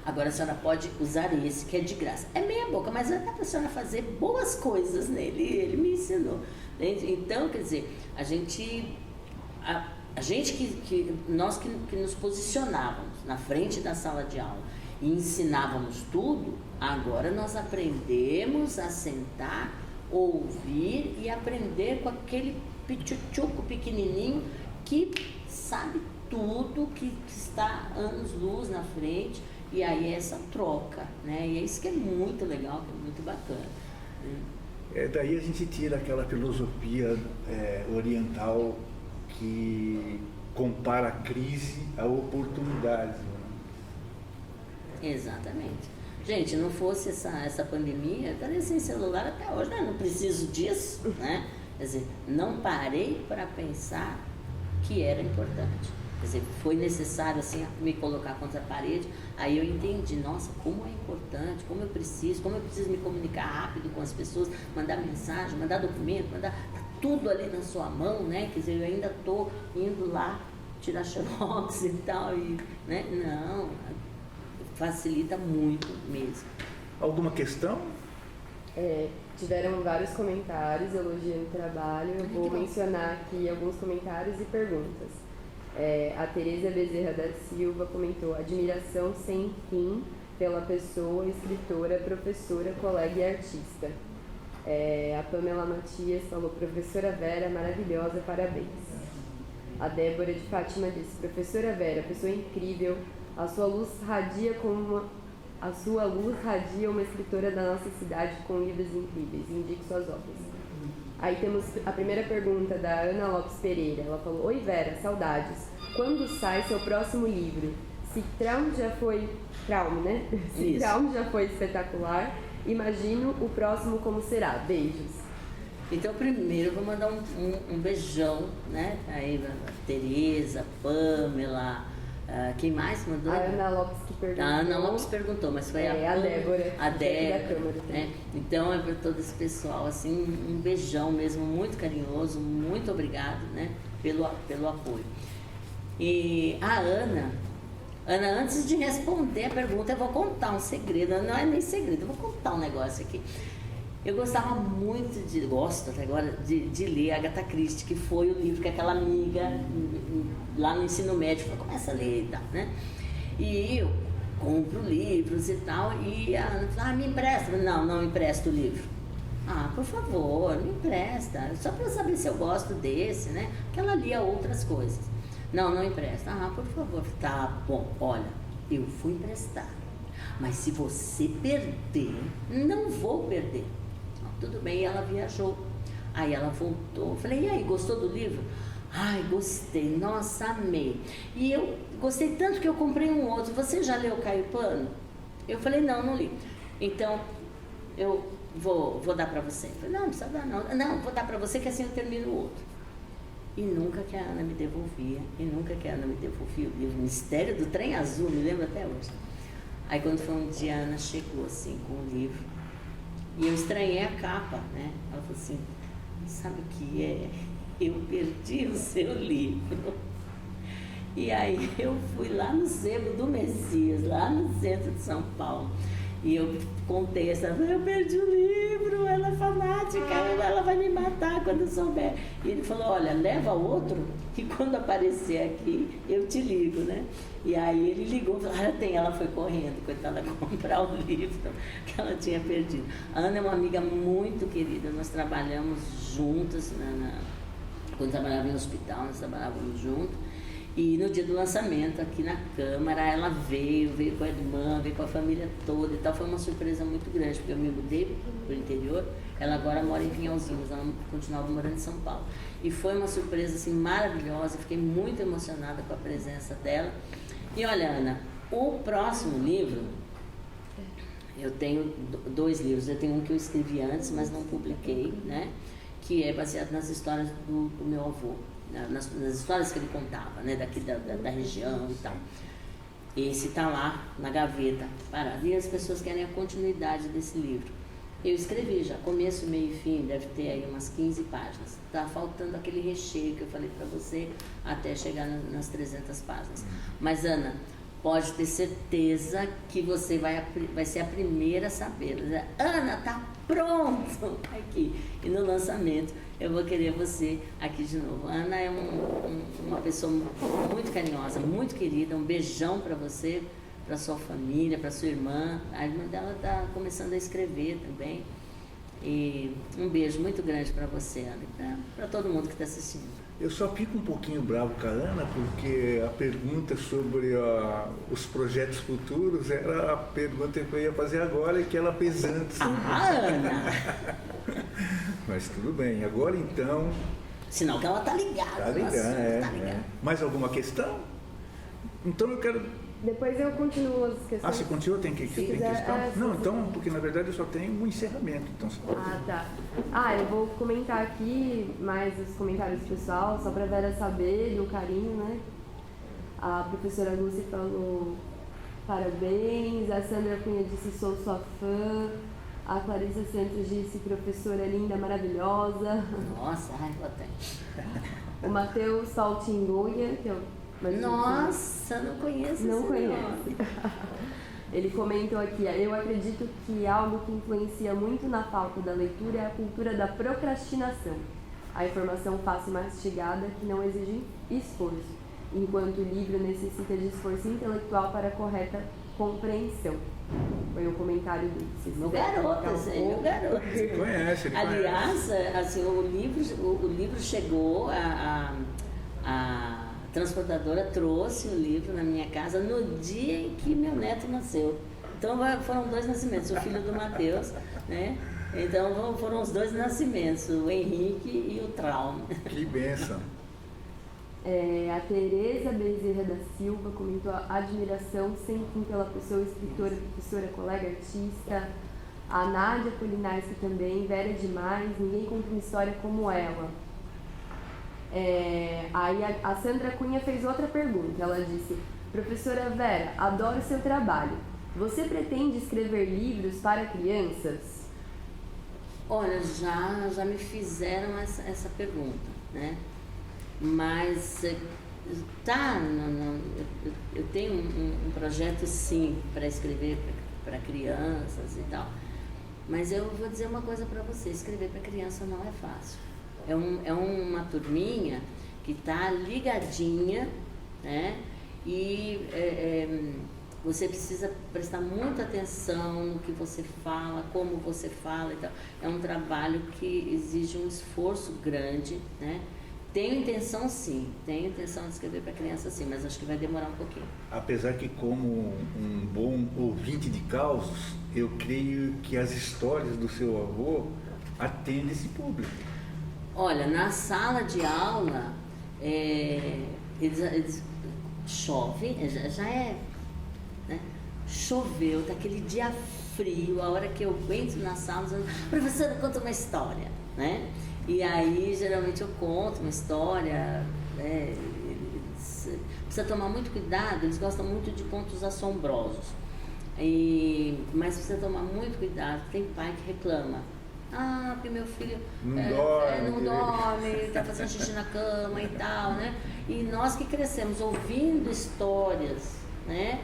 Agora a senhora pode usar esse que é de graça. É meia boca, mas dá para a senhora fazer boas coisas nele. Ele me ensinou. Então, quer dizer, nós que nos posicionávamos na frente da sala de aula e ensinávamos tudo, agora nós aprendemos a sentar, ouvir e aprender com aquele pichuchuco pequenininho que sabe tudo, que está anos-luz na frente, e aí é essa troca, né? E é isso que é muito legal, que é muito bacana. Daí a gente tira aquela filosofia oriental que compara a crise à oportunidade. Né? Exatamente. Gente, não fosse essa pandemia, eu estaria sem celular até hoje, né? Não preciso disso, né? Quer dizer, não parei para pensar que era importante. Quer dizer, foi necessário assim me colocar contra a parede. Aí eu entendi, nossa, como é importante, como eu preciso me comunicar rápido com as pessoas, mandar mensagem, mandar documento, mandar tá tudo ali na sua mão, né? Quer dizer, eu ainda estou indo lá tirar xerox e tal, e, né? Não, facilita muito mesmo. Alguma questão? Tiveram vários comentários elogiando o trabalho. Eu vou mencionar aqui alguns comentários e perguntas. A Tereza Bezerra da Silva comentou: admiração sem fim pela pessoa, escritora, professora, colega e artista. A Pamela Matias falou: professora Vera, maravilhosa, parabéns. A Débora de Fátima disse: professora Vera, pessoa incrível, a sua luz radia uma escritora da nossa cidade com livros incríveis, indique suas obras. Aí temos a primeira pergunta da Ana Lopes Pereira. Ela falou: oi Vera, saudades. Quando sai seu próximo livro? Se Traum já foi... Traum, né? Se Traum já foi espetacular, imagino o próximo como será. Beijos. Então, primeiro eu vou mandar um beijão, né? Aí a Tereza, Pamela, quem mais mandou? A Ana Lopes que perguntou. A Ana Lopes perguntou, mas foi a Débora. A Débora, da Câmara, né? Então é para todo esse pessoal, assim, um beijão mesmo, muito carinhoso, muito obrigado, né? Pelo apoio. E a Ana, antes de responder a pergunta, eu vou contar um segredo, não é nem segredo, eu vou contar um negócio aqui. Eu gostava muito gosto até agora, de ler Agatha Christie, que foi o livro que aquela amiga lá no ensino médio falou: começa a ler e tal, né? E eu compro livros e tal, e a Ana falou: me empresta. Não empresto o livro. Por favor, me empresta, só para eu saber se eu gosto desse, né? Porque ela lia outras coisas. Não empresta. Por favor. Tá bom, olha, eu fui emprestar, mas se você perder, não vou perder. Tudo bem, e ela viajou. Aí ela voltou. Falei: e aí, gostou do livro? Gostei, nossa, amei. E eu gostei tanto que eu comprei um outro. Você já leu Caio Pano? Eu falei: não li. Então, eu vou dar pra você. Eu falei: não precisa dar não. Não, vou dar pra você que assim eu termino o outro. E nunca que a Ana me devolvia. O livro Mistério do Trem Azul, me lembro até hoje. Aí quando foi um dia, a Ana chegou assim com o livro. E eu estranhei a capa, né? Ela falou assim: sabe o que é? Eu perdi o seu livro. E aí eu fui lá no Sebo do Messias, lá no centro de São Paulo. E eu contei eu perdi o livro, ela é fanática, ela vai me matar quando eu souber. E ele falou: olha, leva outro e quando aparecer aqui, eu te ligo, né? E aí ele ligou, falou: ela foi correndo, coitada, comprar o livro que ela tinha perdido. A Ana é uma amiga muito querida, nós trabalhamos juntas, quando trabalhava em hospital, nós trabalhávamos juntos. E no dia do lançamento, aqui na Câmara, ela veio com a irmã, veio com a família toda e tal. Foi uma surpresa muito grande, porque eu me mudei para o interior, ela agora mora em Pinhalzinho, mas ela continuava morando em São Paulo. E foi uma surpresa assim, maravilhosa, fiquei muito emocionada com a presença dela. E olha, Ana, o próximo livro, eu tenho 2 livros. Eu tenho um que eu escrevi antes, mas não publiquei, né? Que é baseado nas histórias do meu avô. Nas histórias que ele contava, né, daqui da região e tal. Esse está lá na gaveta, parado. E as pessoas querem a continuidade desse livro. Eu escrevi já, começo, meio e fim, deve ter aí umas 15 páginas. Está faltando aquele recheio que eu falei para você, até chegar nas 300 páginas. Mas, Ana, pode ter certeza que você vai ser a primeira a saber. Ana, tá pronto! Aqui. E no lançamento eu vou querer você aqui de novo. A Ana é uma pessoa muito carinhosa, muito querida. Um beijão para você, para sua família, para sua irmã. A irmã dela está começando a escrever também. E um beijo muito grande para você, Ana, e para todo mundo que está assistindo. Eu só fico um pouquinho bravo com a Ana, porque a pergunta sobre os projetos futuros era a pergunta que eu ia fazer agora e que ela fez antes. Ana! Mas tudo bem, agora então... Sinal que ela tá ligada. Tá ligada, Mais alguma questão? Então eu quero... Depois eu continuo as questões. Você continua? Tem questão? Não, então, porque na verdade eu só tenho um encerramento. Então você pode... tá. Eu vou comentar aqui mais os comentários do pessoal, só pra Vera saber do carinho, né? A professora Lucy falou parabéns, a Sandra Cunha disse sou sua fã, a Clarissa Santos disse professora linda, maravilhosa. Nossa, ai, botei. O Matheus Saltingoia, que é o... Nossa, não conheço Não esse conhece. nome. Ele comentou aqui, eu acredito que algo que influencia muito na falta da leitura é a cultura da procrastinação. A informação fácil e mastigada que não exige esforço, enquanto o livro necessita de esforço intelectual para a correta compreensão. Foi um comentário dele. Meu garoto, esse aí, meu garoto. Ele conhece. Aliás, assim, o livro chegou, a transportadora trouxe o livro na minha casa no dia em que meu neto nasceu. Então foram 2 nascimentos, o filho do Matheus, né? Então foram os 2 nascimentos, o Henrique e o Traum. Que bênção. A Tereza Bezerra da Silva comentou a admiração sem fim pela pessoa, escritora, professora, colega, artista. A Nádia Polinarski também, velha demais, ninguém conta uma história como ela. Aí a Sandra Cunha fez outra pergunta, ela disse: professora Vera, adoro seu trabalho. Você pretende escrever livros para crianças? Olha, já me fizeram essa pergunta, né? Mas eu tenho um projeto sim para escrever para crianças e tal. Mas eu vou dizer uma coisa para você, escrever para criança não é fácil. É uma turminha que está ligadinha, né? E você precisa prestar muita atenção no que você fala, como você fala e tal. É um trabalho que exige um esforço grande, né? Tenho intenção sim, tenho intenção de escrever para criança sim, mas acho que vai demorar um pouquinho. Apesar que, como um bom ouvinte de causos, eu creio que as histórias do seu avô atendem esse público. Olha, na sala de aula, eles chove, já é, né? Choveu, tá aquele dia frio, a hora que eu entro na sala, professora, conta uma história, né? E aí, geralmente, eu conto uma história, né? Precisa tomar muito cuidado, eles gostam muito de contos assombrosos. Mas precisa tomar muito cuidado, tem pai que reclama. Ah, porque meu filho não dorme, está fazendo xixi na cama e tal, né? E nós que crescemos ouvindo histórias, né?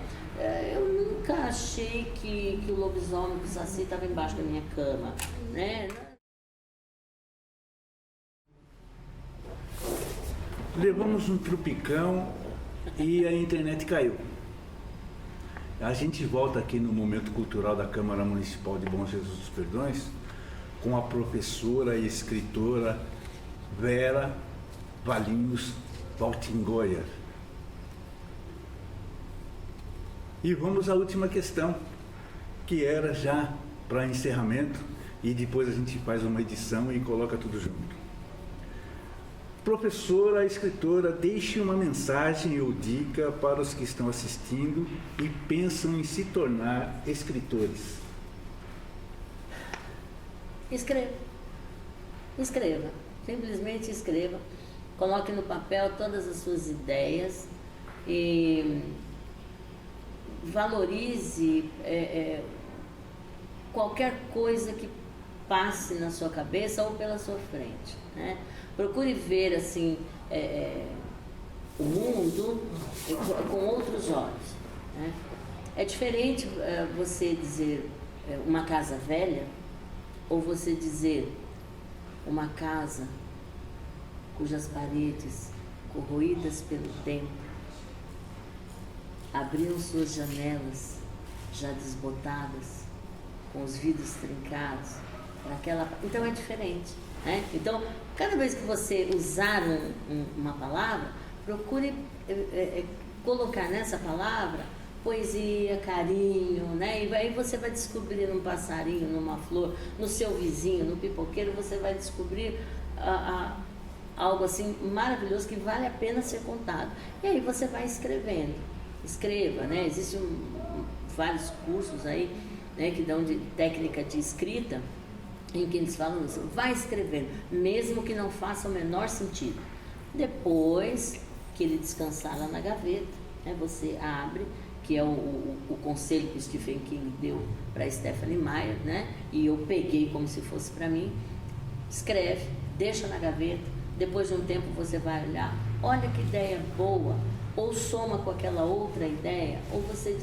Eu nunca achei que o lobisomem do Saci estava embaixo da minha cama, né? Levamos um tropicão e a internet caiu. A gente volta aqui no Momento Cultural da Câmara Municipal de Bom Jesus dos Perdões com a professora e escritora Vera Valinhos Saltingoia. E vamos à última questão, que era já para encerramento, e depois a gente faz uma edição e coloca tudo junto. Professora, escritora, deixe uma mensagem ou dica para os que estão assistindo e pensam em se tornar escritores. Escreva. Escreva. Simplesmente escreva. Coloque no papel todas as suas ideias e valorize qualquer coisa que passe na sua cabeça ou pela sua frente, né? Procure ver assim o mundo com outros olhos, né? É diferente você dizer uma casa velha ou você dizer uma casa cujas paredes, corroídas pelo tempo, abriam suas janelas já desbotadas, com os vidros trincados. Então é diferente, né? Então, cada vez que você usar uma palavra, procure colocar nessa palavra poesia, carinho, né? E aí você vai descobrir num passarinho, numa flor, no seu vizinho, no pipoqueiro, você vai descobrir algo assim maravilhoso que vale a pena ser contado. E aí você vai escrevendo. Escreva, né? Existem vários cursos aí, né, que dão de técnica de escrita, em que eles falam isso, vai escrevendo, mesmo que não faça o menor sentido. Depois que ele descansar lá na gaveta, Você abre, que é o conselho que o Stephen King deu para Stephenie Meyer, né? E eu peguei como se fosse para mim. Escreve, deixa na gaveta, depois de um tempo você vai olhar, olha que ideia boa, ou soma com aquela outra ideia, ou você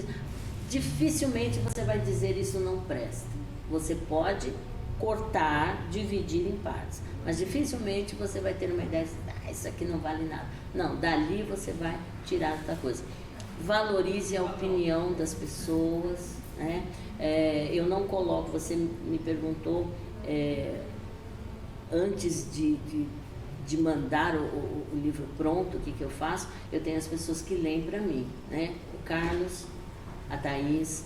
dificilmente você vai dizer isso não presta. Você pode cortar, dividir em partes, mas dificilmente você vai ter uma ideia de, isso aqui não vale nada. Não, dali você vai tirar outra coisa. Valorize a opinião das pessoas, né? Eu não coloco, você me perguntou antes de mandar o livro pronto, o que eu faço? Eu tenho as pessoas que leem para mim, né? O Carlos, a Thaís,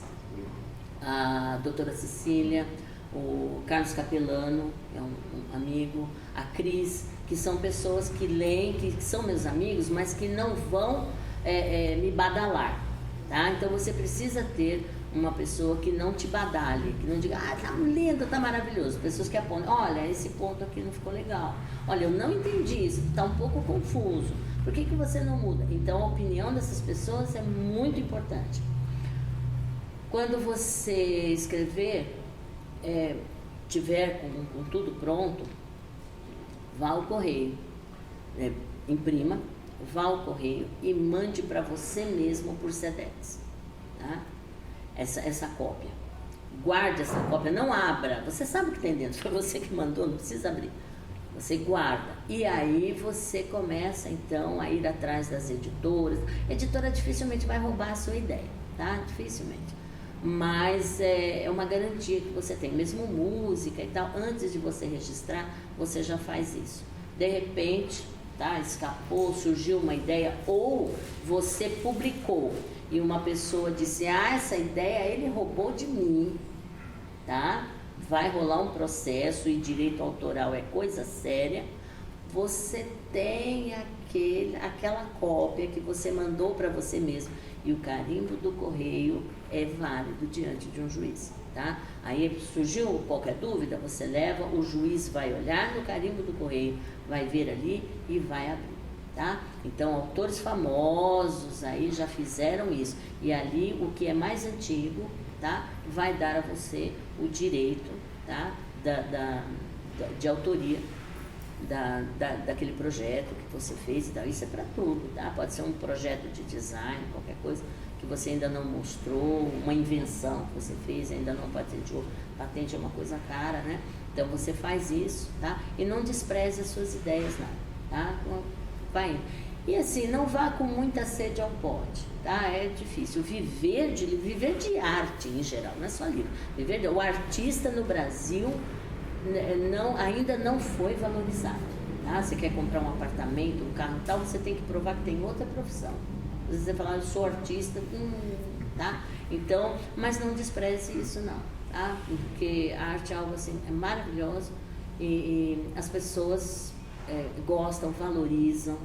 a doutora Cecília, o Carlos Capelano, é um amigo, a Cris, que são pessoas que leem, que são meus amigos, mas que não vão me badalar, tá? Então você precisa ter uma pessoa que não te badale, que não diga, tá lindo, tá maravilhoso. Pessoas que apontam, olha, esse ponto aqui não ficou legal, olha, eu não entendi isso, tá um pouco confuso, por que você não muda? Então a opinião dessas pessoas é muito importante. Quando você escrever, tiver com tudo pronto, vá ao correio, imprima, vá ao correio e mande para você mesmo por Sedex, tá? Essa cópia. Guarde essa cópia, não abra. Você sabe o que tem dentro, foi você que mandou, não precisa abrir. Você guarda. E aí você começa então a ir atrás das editoras. A editora dificilmente vai roubar a sua ideia, tá? Dificilmente. Mas é uma garantia que você tem, mesmo música e tal, antes de você registrar, você já faz isso. De repente, tá, escapou, surgiu uma ideia, ou você publicou e uma pessoa disse, essa ideia ele roubou de mim, tá? Vai rolar um processo e direito autoral é coisa séria. Você tem aquela cópia que você mandou para você mesmo e o carimbo do correio é válido diante de um juiz, tá? Aí surgiu qualquer dúvida, você leva, o juiz vai olhar no carimbo do correio, vai ver ali e vai abrir, tá? Então, autores famosos aí já fizeram isso. E ali, o que é mais antigo, tá? Vai dar a você o direito, tá? De autoria daquele projeto que você fez e tal. Isso é para tudo, tá? Pode ser um projeto de design, qualquer coisa que você ainda não mostrou, uma invenção que você fez, ainda não patenteou. Patente é uma coisa cara, né? Então você faz isso, tá? E não despreze as suas ideias, não, tá? Vai indo. E assim, não vá com muita sede ao pote, tá? É difícil. Viver de arte em geral, não é só livro. O artista no Brasil ainda não foi valorizado, tá? Você quer comprar um apartamento, um carro e tal, você tem que provar que tem outra profissão. Às vezes você fala, eu sou artista, tá? Então, mas não despreze isso não, tá? Porque a arte é algo assim, é maravilhoso e as pessoas gostam, valorizam,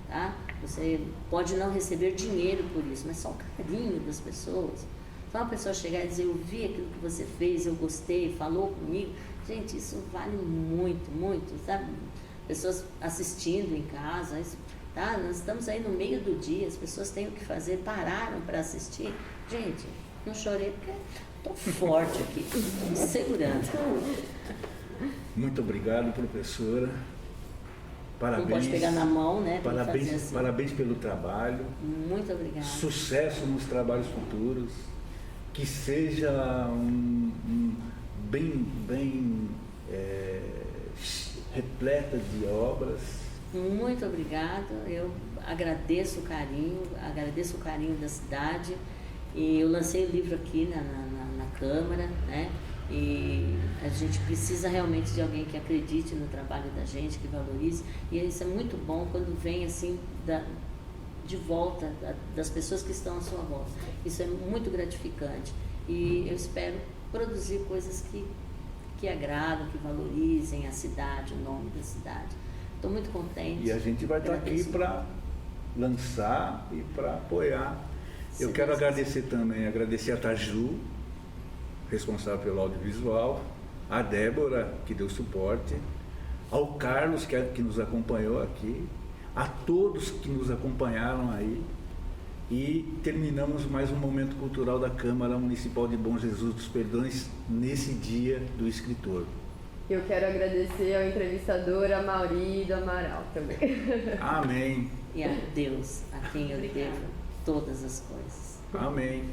tá? Você pode não receber dinheiro por isso, mas só o carinho das pessoas. Só uma pessoa chegar e dizer, eu vi aquilo que você fez, eu gostei, falou comigo. Gente, isso vale muito, muito, sabe? Pessoas assistindo em casa, tá? Nós estamos aí no meio do dia, as pessoas têm o que fazer, pararam para assistir. Gente, não chorei porque estou forte aqui, estou me segurando. Muito obrigado, professora. Parabéns. Não pode pegar na mão, né? Parabéns, assim. Parabéns pelo trabalho. Muito obrigada. Sucesso nos trabalhos futuros. Que seja bem repleta de obras. Muito obrigada. Eu agradeço o carinho da cidade. E eu lancei o livro aqui na Câmara, né? E a gente precisa realmente de alguém que acredite no trabalho da gente, que valorize. E isso é muito bom quando vem assim de volta das pessoas que estão à sua volta. Isso é muito gratificante. E eu espero produzir coisas que agradam, que valorizem a cidade, o nome da cidade. Estou muito contente. E a gente vai estar aqui para lançar e para apoiar. Eu quero agradecer a Taju, responsável pelo audiovisual, a Débora, que deu suporte, ao Carlos, que nos acompanhou aqui, a todos que nos acompanharam aí. E terminamos mais um momento cultural da Câmara Municipal de Bom Jesus dos Perdões nesse dia do escritor. Eu quero agradecer ao entrevistador Amaury do Amaral também. Amém. E a Deus, a quem eu devo todas as coisas. Amém.